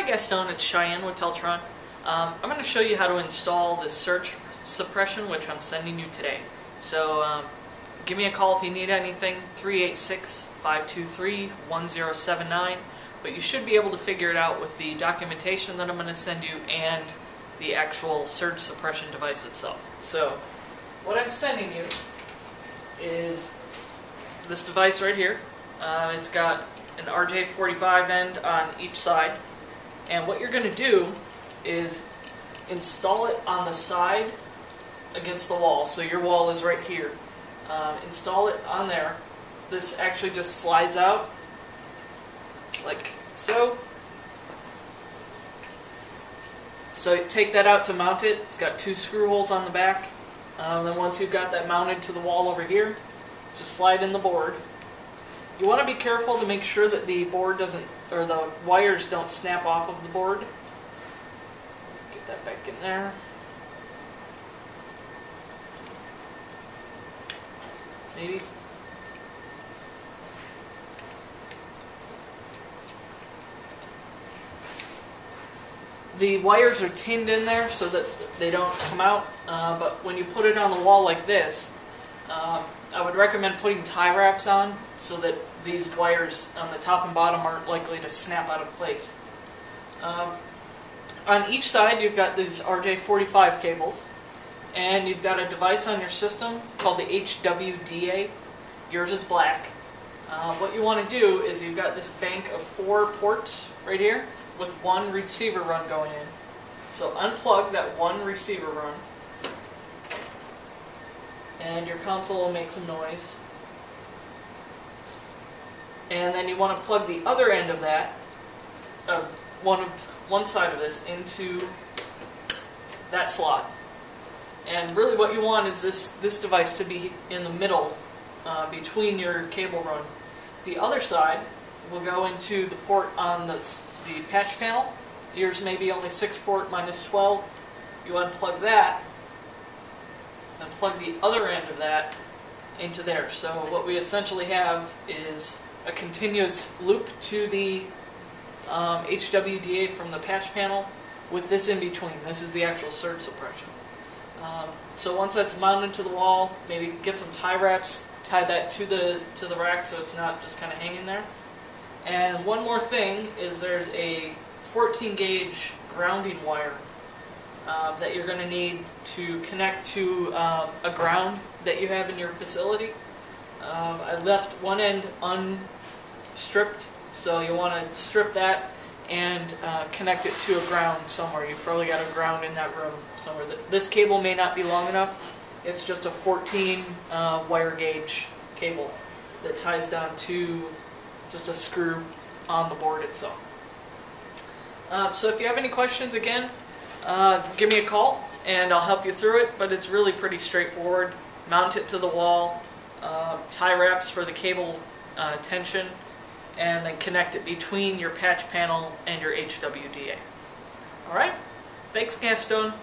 Hi Gaston, it's Cheyenne with Teltron. I'm going to show you how to install this surge suppression which I'm sending you today. So give me a call if you need anything, 386-523-1079, but you should be able to figure it out with the documentation that I'm going to send you and the actual surge suppression device itself. So what I'm sending you is this device right here. It's got an RJ45 end on each side. And what you're going to do is install it on the side against the wall. So your wall is right here. Install it on there. This actually just slides out like so. So take that out to mount it. It's got 2 screw holes on the back. Then once you've got that mounted to the wall over here, just slide in the board. You want to be careful to make sure that the board doesn't, or the wires don't snap off of the board. Get that back in there. Maybe. The wires are tinned in there so that they don't come out, but when you put it on the wall like this, I would recommend putting tie wraps on so that these wires on the top and bottom aren't likely to snap out of place. On each side you've got these RJ45 cables, and you've got a device on your system called the HWDA. Yours is black. What you want to do is you've got this bank of 4 ports right here with 1 receiver run going in. So unplug that 1 receiver run, and your console will make some noise. And then you want to plug the other end of that, one side of this, into that slot. And really what you want is this device to be in the middle, between your cable run. The other side will go into the port on the patch panel. Yours may be only 6 port minus 12. You unplug that, and plug the other end of that into there. So what we essentially have is a continuous loop to the HWDA from the patch panel with this in between. This is the actual surge suppression. So once that's mounted to the wall, maybe get some tie wraps, tie that to the rack so it's not just kind of hanging there. And one more thing is there's a 14 gauge grounding wire that you're going to need to connect to a ground that you have in your facility. I left one end unstripped, so you want to strip that and connect it to a ground somewhere. You've probably got a ground in that room somewhere. This cable may not be long enough. It's just a 14 wire gauge cable that ties down to just a screw on the board itself. So if you have any questions, again, give me a call and I'll help you through it, but it's really pretty straightforward. Mount it to the wall, tie wraps for the cable tension, and then connect it between your patch panel and your HWDA. Alright, thanks Gaston.